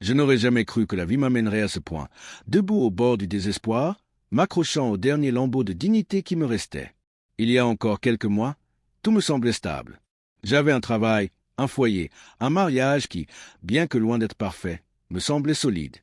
Je n'aurais jamais cru que la vie m'amènerait à ce point, debout au bord du désespoir, m'accrochant au dernier lambeau de dignité qui me restait. Il y a encore quelques mois, tout me semblait stable. J'avais un travail, un foyer, un mariage qui, bien que loin d'être parfait, me semblait solide.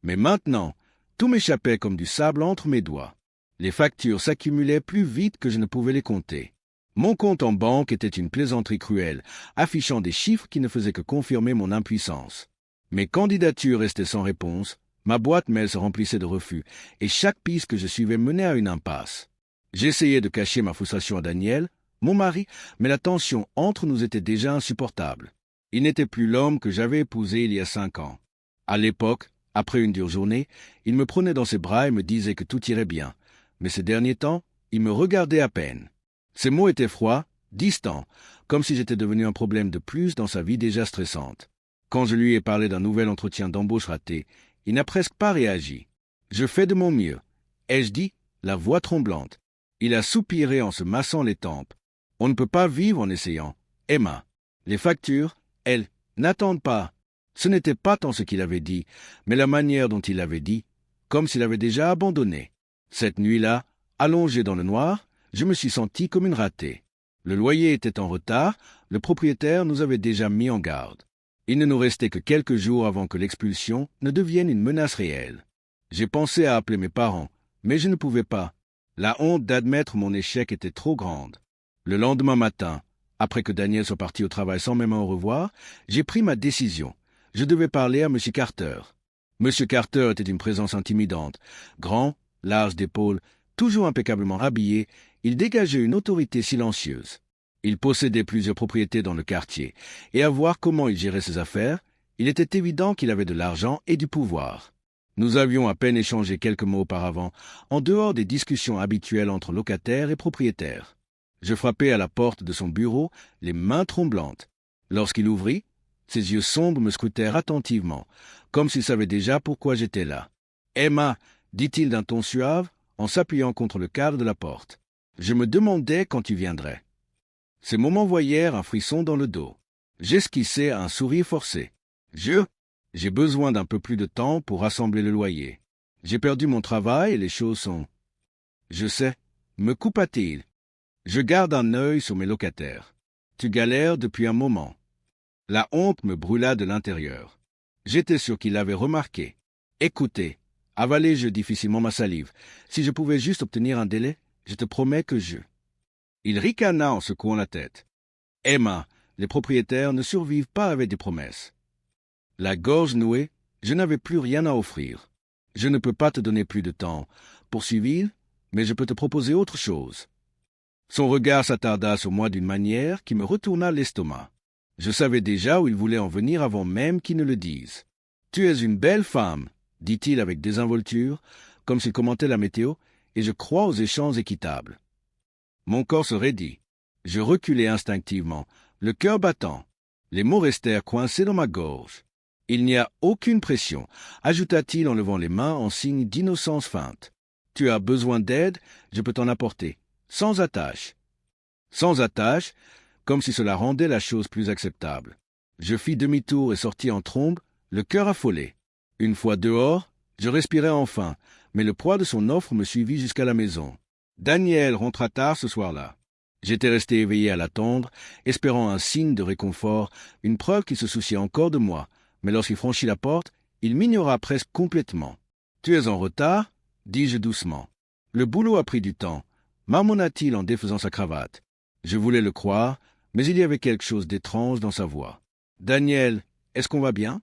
Mais maintenant, tout m'échappait comme du sable entre mes doigts. Les factures s'accumulaient plus vite que je ne pouvais les compter. Mon compte en banque était une plaisanterie cruelle, affichant des chiffres qui ne faisaient que confirmer mon impuissance. Mes candidatures restaient sans réponse, ma boîte mail se remplissait de refus, et chaque piste que je suivais menait à une impasse. J'essayais de cacher ma frustration à Daniel, mon mari, mais la tension entre nous était déjà insupportable. Il n'était plus l'homme que j'avais épousé il y a 5 ans. À l'époque, après une dure journée, il me prenait dans ses bras et me disait que tout irait bien. Mais ces derniers temps, il me regardait à peine. Ses mots étaient froids, distants, comme si j'étais devenu un problème de plus dans sa vie déjà stressante. Quand je lui ai parlé d'un nouvel entretien d'embauche raté, il n'a presque pas réagi. « Je fais de mon mieux », ai-je dit, la voix tremblante. Il a soupiré en se massant les tempes. « On ne peut pas vivre en essayant. Emma, les factures, elles, n'attendent pas. » Ce n'était pas tant ce qu'il avait dit, mais la manière dont il l'avait dit, comme s'il avait déjà abandonné. Cette nuit-là, allongé dans le noir, je me suis senti comme une ratée. Le loyer était en retard, le propriétaire nous avait déjà mis en garde. Il ne nous restait que quelques jours avant que l'expulsion ne devienne une menace réelle. J'ai pensé à appeler mes parents, mais je ne pouvais pas. La honte d'admettre mon échec était trop grande. Le lendemain matin, après que Daniel soit parti au travail sans même au revoir, j'ai pris ma décision. Je devais parler à M. Carter. M. Carter était une présence intimidante. Grand, large d'épaules, toujours impeccablement habillé, il dégageait une autorité silencieuse. Il possédait plusieurs propriétés dans le quartier, et à voir comment il gérait ses affaires, il était évident qu'il avait de l'argent et du pouvoir. Nous avions à peine échangé quelques mots auparavant, en dehors des discussions habituelles entre locataires et propriétaires. Je frappai à la porte de son bureau, les mains tremblantes. Lorsqu'il ouvrit, ses yeux sombres me scrutèrent attentivement, comme s'il savait déjà pourquoi j'étais là. « Emma » dit-il d'un ton suave, en s'appuyant contre le cadre de la porte. « Je me demandais quand tu viendrais. » Ces mots m'envoyèrent un frisson dans le dos. J'esquissai un sourire forcé. J'ai besoin d'un peu plus de temps pour rassembler le loyer. J'ai perdu mon travail et les choses sont... Je sais, me coupa-t-il. Je garde un œil sur mes locataires. Tu galères depuis un moment. La honte me brûla de l'intérieur. J'étais sûr qu'il l'avait remarqué. Écoutez, avalai-je difficilement ma salive. Si je pouvais juste obtenir un délai, je te promets que je... Il ricana en secouant la tête. Emma, les propriétaires ne survivent pas avec des promesses. La gorge nouée, je n'avais plus rien à offrir. Je ne peux pas te donner plus de temps, poursuivit-il, mais je peux te proposer autre chose. Son regard s'attarda sur moi d'une manière qui me retourna l'estomac. Je savais déjà où il voulait en venir avant même qu'il ne le dise. « Tu es une belle femme, » dit-il avec désinvolture, comme s'il commentait la météo, et je crois aux échanges équitables. Mon corps se raidit. Je reculai instinctivement, le cœur battant. Les mots restèrent coincés dans ma gorge. « Il n'y a aucune pression, » ajouta-t-il en levant les mains en signe d'innocence feinte. « Tu as besoin d'aide, je peux t'en apporter. Sans attache. » Sans attache, comme si cela rendait la chose plus acceptable. Je fis demi-tour et sortis en trombe, le cœur affolé. Une fois dehors, je respirai enfin, mais le poids de son offre me suivit jusqu'à la maison. Daniel rentra tard ce soir-là. J'étais resté éveillé à l'attendre, espérant un signe de réconfort, une preuve qu'il se souciait encore de moi, mais lorsqu'il franchit la porte, il m'ignora presque complètement. « Tu es en retard ?» dis-je doucement. « Le boulot a pris du temps » marmonna-t-il en défaisant sa cravate. Je voulais le croire, mais il y avait quelque chose d'étrange dans sa voix. « Daniel, est-ce qu'on va bien ?»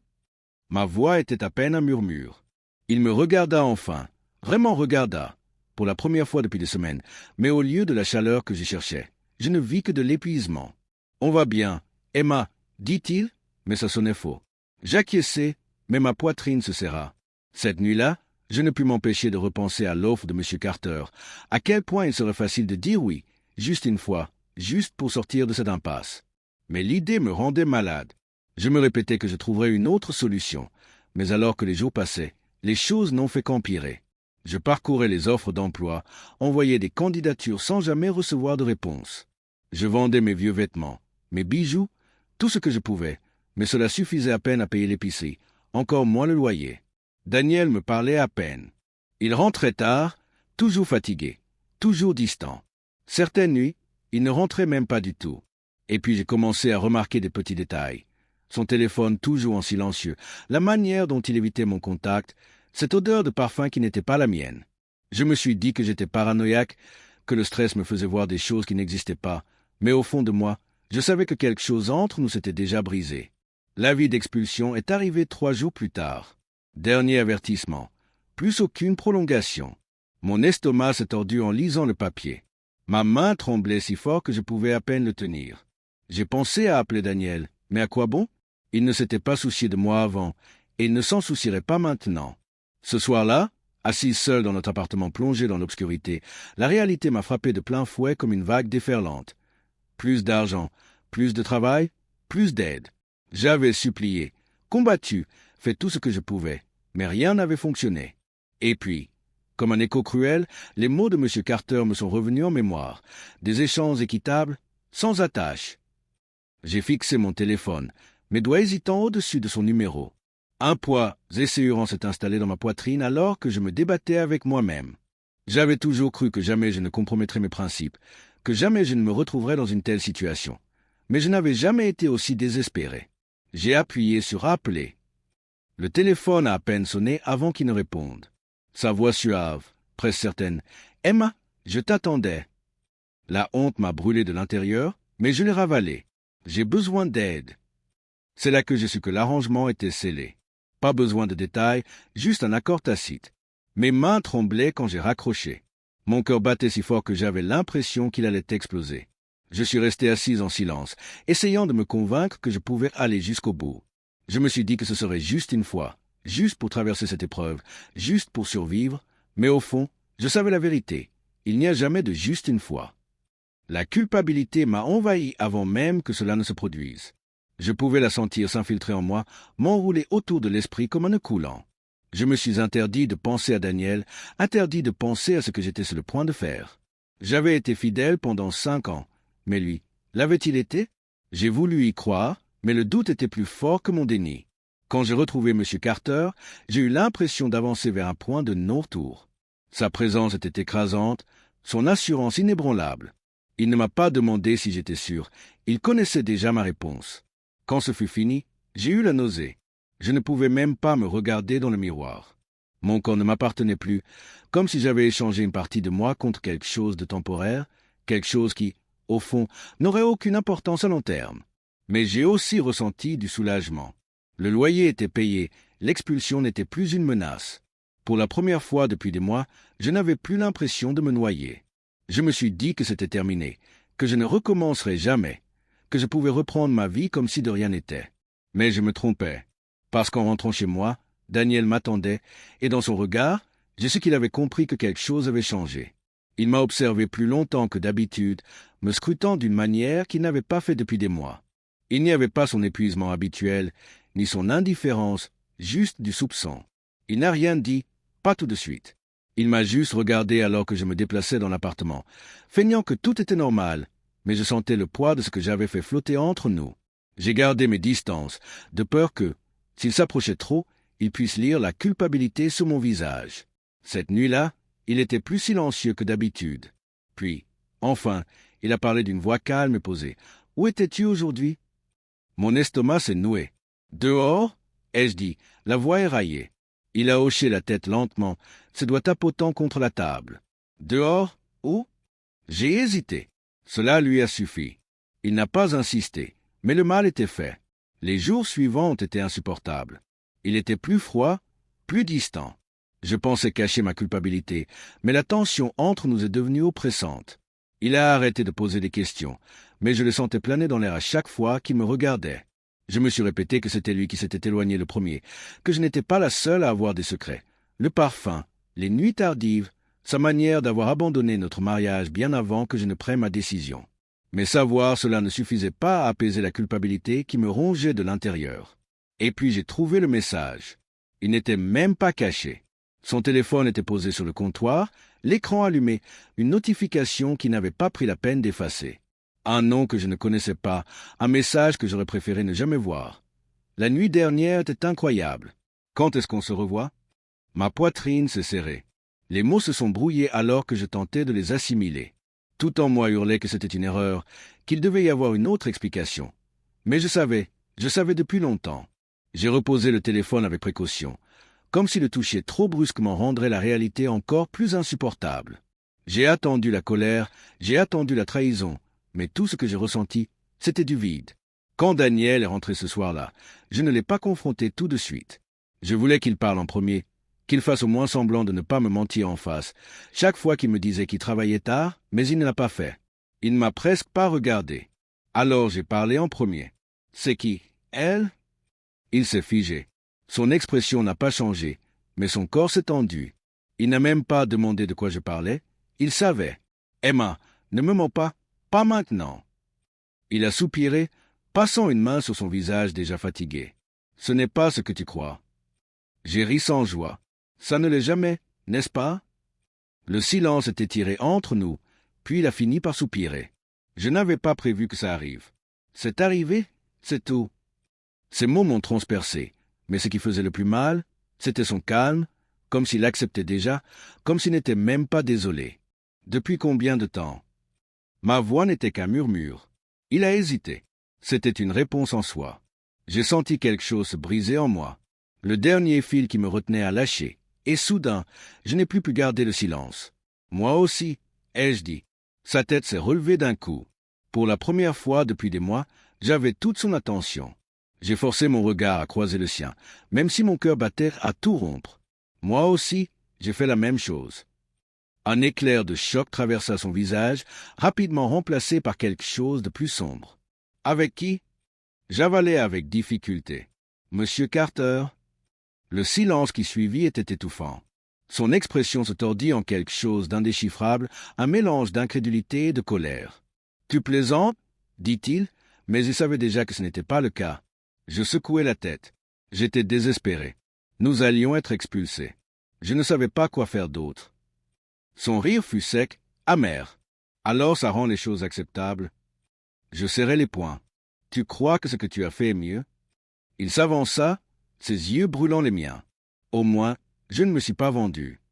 Ma voix était à peine un murmure. Il me regarda enfin, vraiment regarda, pour la première fois depuis des semaines, mais au lieu de la chaleur que j'y cherchais, je ne vis que de l'épuisement. « On va bien, Emma, » dit-il, mais ça sonnait faux. J'acquiesçai, mais ma poitrine se serra. Cette nuit-là, je ne pus m'empêcher de repenser à l'offre de M. Carter, à quel point il serait facile de dire oui, juste une fois, juste pour sortir de cette impasse. Mais l'idée me rendait malade. Je me répétais que je trouverais une autre solution, mais alors que les jours passaient, les choses n'ont fait qu'empirer. Je parcourais les offres d'emploi, envoyais des candidatures sans jamais recevoir de réponse. Je vendais mes vieux vêtements, mes bijoux, tout ce que je pouvais, mais cela suffisait à peine à payer l'épicerie, encore moins le loyer. Daniel me parlait à peine. Il rentrait tard, toujours fatigué, toujours distant. Certaines nuits, il ne rentrait même pas du tout. Et puis j'ai commencé à remarquer des petits détails. Son téléphone toujours en silencieux, la manière dont il évitait mon contact, cette odeur de parfum qui n'était pas la mienne. Je me suis dit que j'étais paranoïaque, que le stress me faisait voir des choses qui n'existaient pas, mais au fond de moi, je savais que quelque chose entre nous s'était déjà brisé. L'avis d'expulsion est arrivé 3 jours plus tard. Dernier avertissement. Plus aucune prolongation. Mon estomac s'est tordu en lisant le papier. Ma main tremblait si fort que je pouvais à peine le tenir. J'ai pensé à appeler Daniel, mais à quoi bon? Il ne s'était pas soucié de moi avant, et il ne s'en soucierait pas maintenant. Ce soir-là, assis seul dans notre appartement plongé dans l'obscurité, la réalité m'a frappé de plein fouet comme une vague déferlante. Plus d'argent, plus de travail, plus d'aide. J'avais supplié, combattu, fait tout ce que je pouvais, mais rien n'avait fonctionné. Et puis, comme un écho cruel, les mots de M. Carter me sont revenus en mémoire. Des échanges équitables, sans attache. J'ai fixé mon téléphone, mes doigts hésitant au-dessus de son numéro. Un poids esséurant s'est installé dans ma poitrine alors que je me débattais avec moi-même. J'avais toujours cru que jamais je ne compromettrais mes principes, que jamais je ne me retrouverais dans une telle situation. Mais je n'avais jamais été aussi désespéré. J'ai appuyé sur « Appeler ». Le téléphone a à peine sonné avant qu'il ne réponde. Sa voix suave, presque certaine. « Emma, je t'attendais. » La honte m'a brûlé de l'intérieur, mais je l'ai ravalée. J'ai besoin d'aide. C'est là que j'ai su que l'arrangement était scellé. Pas besoin de détails, juste un accord tacite. Mes mains tremblaient quand j'ai raccroché. Mon cœur battait si fort que j'avais l'impression qu'il allait exploser. Je suis resté assise en silence, essayant de me convaincre que je pouvais aller jusqu'au bout. Je me suis dit que ce serait juste une fois, juste pour traverser cette épreuve, juste pour survivre, mais au fond, je savais la vérité. Il n'y a jamais de juste une fois. La culpabilité m'a envahi avant même que cela ne se produise. Je pouvais la sentir s'infiltrer en moi, m'enrouler autour de l'esprit comme un nœud coulant. Je me suis interdit de penser à Daniel, interdit de penser à ce que j'étais sur le point de faire. J'avais été fidèle pendant 5 ans, mais lui, l'avait-il été? J'ai voulu y croire, mais le doute était plus fort que mon déni. Quand j'ai retrouvé M. Carter, j'ai eu l'impression d'avancer vers un point de non-retour. Sa présence était écrasante, son assurance inébranlable. Il ne m'a pas demandé si j'étais sûr, il connaissait déjà ma réponse. Quand ce fut fini, j'ai eu la nausée. Je ne pouvais même pas me regarder dans le miroir. Mon corps ne m'appartenait plus, comme si j'avais échangé une partie de moi contre quelque chose de temporaire, quelque chose qui, au fond, n'aurait aucune importance à long terme. Mais j'ai aussi ressenti du soulagement. Le loyer était payé, l'expulsion n'était plus une menace. Pour la première fois depuis des mois, je n'avais plus l'impression de me noyer. Je me suis dit que c'était terminé, que je ne recommencerais jamais, que je pouvais reprendre ma vie comme si de rien n'était. Mais je me trompais, parce qu'en rentrant chez moi, Daniel m'attendait, et dans son regard, j'ai su qu'il avait compris que quelque chose avait changé. Il m'a observé plus longtemps que d'habitude, me scrutant d'une manière qu'il n'avait pas fait depuis des mois. Il n'y avait pas son épuisement habituel, ni son indifférence, juste du soupçon. Il n'a rien dit, pas tout de suite. Il m'a juste regardé alors que je me déplaçais dans l'appartement, feignant que tout était normal, mais je sentais le poids de ce que j'avais fait flotter entre nous. J'ai gardé mes distances, de peur que, s'il s'approchait trop, il puisse lire la culpabilité sur mon visage. Cette nuit-là, il était plus silencieux que d'habitude. Puis, enfin, il a parlé d'une voix calme et posée. « Où étais-tu aujourd'hui » Mon estomac s'est noué. « Dehors » ai-je dit, la voix éraillée. Il a hoché la tête lentement, ses doigts tapotant contre la table. « Dehors? Où » J'ai hésité. Cela lui a suffi. Il n'a pas insisté, mais le mal était fait. Les jours suivants ont été insupportables. Il était plus froid, plus distant. Je pensais cacher ma culpabilité, mais la tension entre nous est devenue oppressante. Il a arrêté de poser des questions, mais je le sentais planer dans l'air à chaque fois qu'il me regardait. Je me suis répété que c'était lui qui s'était éloigné le premier, que je n'étais pas la seule à avoir des secrets. Le parfum, les nuits tardives, sa manière d'avoir abandonné notre mariage bien avant que je ne prenne ma décision. Mais savoir cela ne suffisait pas à apaiser la culpabilité qui me rongeait de l'intérieur. Et puis j'ai trouvé le message. Il n'était même pas caché. Son téléphone était posé sur le comptoir, l'écran allumé, une notification qui n'avait pas pris la peine d'effacer. Un nom que je ne connaissais pas, un message que j'aurais préféré ne jamais voir. La nuit dernière était incroyable. Quand est-ce qu'on se revoit? Ma poitrine s'est serrée. Les mots se sont brouillés alors que je tentais de les assimiler. Tout en moi hurlait que c'était une erreur, qu'il devait y avoir une autre explication. Mais je savais depuis longtemps. J'ai reposé le téléphone avec précaution, comme si le toucher trop brusquement rendrait la réalité encore plus insupportable. J'ai attendu la colère, j'ai attendu la trahison, mais tout ce que j'ai ressenti, c'était du vide. Quand Daniel est rentré ce soir-là, je ne l'ai pas confronté tout de suite. Je voulais qu'il parle en premier, qu'il fasse au moins semblant de ne pas me mentir en face, chaque fois qu'il me disait qu'il travaillait tard, mais il ne l'a pas fait. Il ne m'a presque pas regardé. Alors j'ai parlé en premier. C'est qui? Elle? Il s'est figé. Son expression n'a pas changé, mais son corps s'est tendu. Il n'a même pas demandé de quoi je parlais. Il savait. Emma, ne me mens pas, pas maintenant. Il a soupiré, passant une main sur son visage déjà fatigué. Ce n'est pas ce que tu crois. J'ai ri sans joie. Ça ne l'est jamais, n'est-ce pas? Le silence était tiré entre nous, puis il a fini par soupirer. Je n'avais pas prévu que ça arrive. C'est arrivé, c'est tout. Ces mots m'ont transpercé, mais ce qui faisait le plus mal, c'était son calme, comme s'il acceptait déjà, comme s'il n'était même pas désolé. Depuis combien de temps? Ma voix n'était qu'un murmure. Il a hésité. C'était une réponse en soi. J'ai senti quelque chose se briser en moi. Le dernier fil qui me retenait a lâché, et soudain, je n'ai plus pu garder le silence. Moi aussi, ai-je dit. Sa tête s'est relevée d'un coup. Pour la première fois depuis des mois, j'avais toute son attention. J'ai forcé mon regard à croiser le sien, même si mon cœur battait à tout rompre. Moi aussi, j'ai fait la même chose. Un éclair de choc traversa son visage, rapidement remplacé par quelque chose de plus sombre. Avec qui? J'avalai avec difficulté. Monsieur Carter. Le silence qui suivit était étouffant. Son expression se tordit en quelque chose d'indéchiffrable, un mélange d'incrédulité et de colère. « Tu plaisantes » dit-il, mais il savait déjà que ce n'était pas le cas. Je secouai la tête. J'étais désespéré. Nous allions être expulsés. Je ne savais pas quoi faire d'autre. Son rire fut sec, amer. Alors ça rend les choses acceptables. Je serrai les poings. « Tu crois que ce que tu as fait est mieux ?» Il s'avança, ses yeux brûlant les miens. Au moins, je ne me suis pas vendu.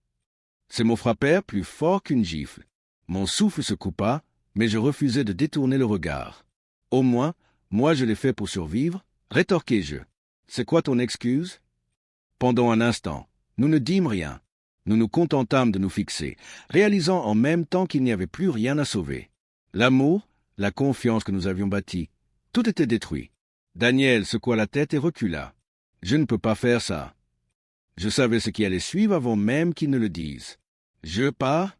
Ces mots frappèrent plus fort qu'une gifle. Mon souffle se coupa, mais je refusai de détourner le regard. Au moins, moi je l'ai fait pour survivre, rétorquai-je. C'est quoi ton excuse? Pendant un instant, nous ne dîmes rien. Nous nous contentâmes de nous fixer, réalisant en même temps qu'il n'y avait plus rien à sauver. L'amour, la confiance que nous avions bâtie, tout était détruit. Daniel secoua la tête et recula. Je ne peux pas faire ça. Je savais ce qui allait suivre avant même qu'il ne le dise. Je pars?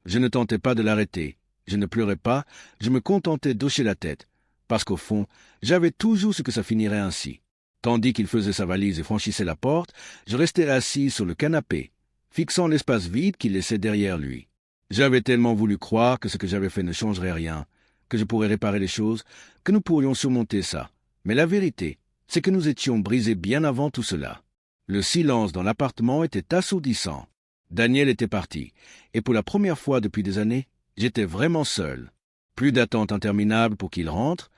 Je ne tentais pas de l'arrêter. Je ne pleurais pas, je me contentais d'hocher la tête, parce qu'au fond, j'avais toujours ce que ça finirait ainsi. Tandis qu'il faisait sa valise et franchissait la porte, je restais assis sur le canapé, fixant l'espace vide qu'il laissait derrière lui. J'avais tellement voulu croire que ce que j'avais fait ne changerait rien, que je pourrais réparer les choses, que nous pourrions surmonter ça. Mais la vérité, c'est que nous étions brisés bien avant tout cela. Le silence dans l'appartement était assourdissant. Daniel était parti, et pour la première fois depuis des années, j'étais vraiment seul. Plus d'attente interminable pour qu'il rentre,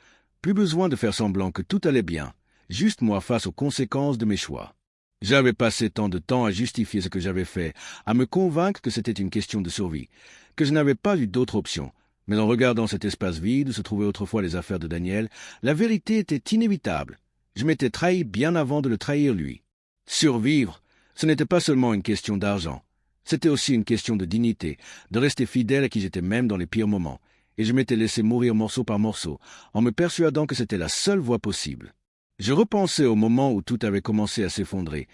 plus besoin de faire semblant que tout allait bien, juste moi face aux conséquences de mes choix. J'avais passé tant de temps à justifier ce que j'avais fait, à me convaincre que c'était une question de survie, que je n'avais pas eu d'autre option. Mais en regardant cet espace vide où se trouvaient autrefois les affaires de Daniel, la vérité était inévitable. Je m'étais trahi bien avant de le trahir lui. Survivre, ce n'était pas seulement une question d'argent. C'était aussi une question de dignité, de rester fidèle à qui j'étais même dans les pires moments. Et je m'étais laissé mourir morceau par morceau, en me persuadant que c'était la seule voie possible. Je repensais au moment où tout avait commencé à s'effondrer,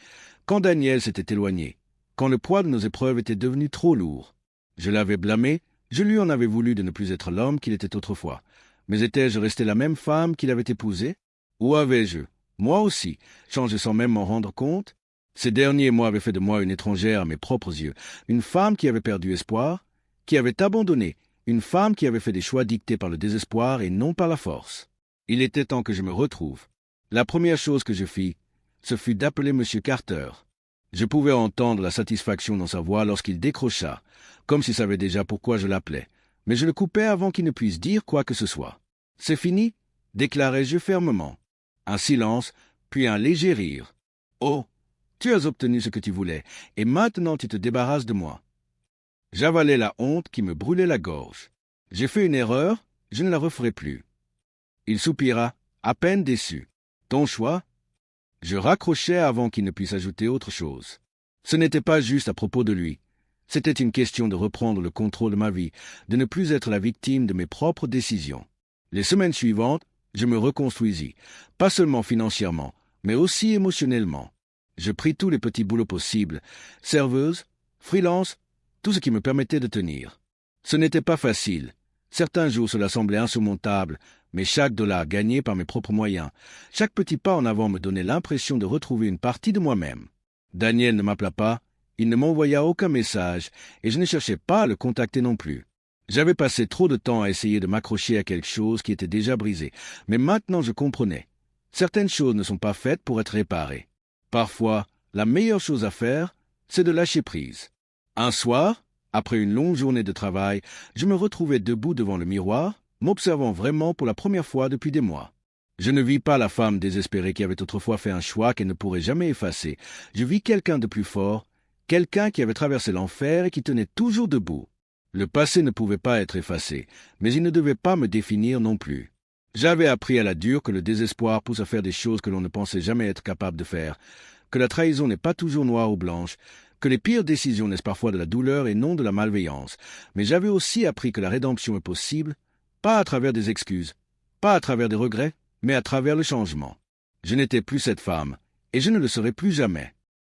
quand Daniel s'était éloigné, quand le poids de nos épreuves était devenu trop lourd. Je l'avais blâmé, je lui en avais voulu de ne plus être l'homme qu'il était autrefois. Mais étais-je resté la même femme qu'il avait épousée? Ou avais-je, moi aussi, changé sans même m'en rendre compte? Ces derniers mois avaient fait de moi une étrangère à mes propres yeux, une femme qui avait perdu espoir, qui avait abandonné, une femme qui avait fait des choix dictés par le désespoir et non par la force. Il était temps que je me retrouve. La première chose que je fis, ce fut d'appeler M. Carter. Je pouvais entendre la satisfaction dans sa voix lorsqu'il décrocha, comme s'il savait déjà pourquoi je l'appelais, mais je le coupai avant qu'il ne puisse dire quoi que ce soit. « C'est fini » déclarai-je fermement. Un silence, puis un léger rire. « Oh » Tu as obtenu ce que tu voulais, et maintenant tu te débarrasses de moi. » J'avalais la honte qui me brûlait la gorge. J'ai fait une erreur, je ne la referai plus. Il soupira, à peine déçu. Ton choix? Je raccrochais avant qu'il ne puisse ajouter autre chose. Ce n'était pas juste à propos de lui. C'était une question de reprendre le contrôle de ma vie, de ne plus être la victime de mes propres décisions. Les semaines suivantes, je me reconstruisis, pas seulement financièrement, mais aussi émotionnellement. Je pris tous les petits boulots possibles, serveuse, freelance, tout ce qui me permettait de tenir. Ce n'était pas facile. Certains jours cela semblait insurmontable, mais chaque dollar gagné par mes propres moyens, chaque petit pas en avant me donnait l'impression de retrouver une partie de moi-même. Daniel ne m'appela pas, il ne m'envoya aucun message, et je ne cherchais pas à le contacter non plus. J'avais passé trop de temps à essayer de m'accrocher à quelque chose qui était déjà brisé, mais maintenant je comprenais. Certaines choses ne sont pas faites pour être réparées. Parfois, la meilleure chose à faire, c'est de lâcher prise. Un soir, après une longue journée de travail, je me retrouvais debout devant le miroir, m'observant vraiment pour la première fois depuis des mois. Je ne vis pas la femme désespérée qui avait autrefois fait un choix qu'elle ne pourrait jamais effacer. Je vis quelqu'un de plus fort, quelqu'un qui avait traversé l'enfer et qui tenait toujours debout. Le passé ne pouvait pas être effacé, mais il ne devait pas me définir non plus. J'avais appris à la dure que le désespoir pousse à faire des choses que l'on ne pensait jamais être capable de faire, que la trahison n'est pas toujours noire ou blanche, que les pires décisions naissent parfois de la douleur et non de la malveillance. Mais j'avais aussi appris que la rédemption est possible, pas à travers des excuses, pas à travers des regrets, mais à travers le changement. Je n'étais plus cette femme, et je ne le serai plus jamais.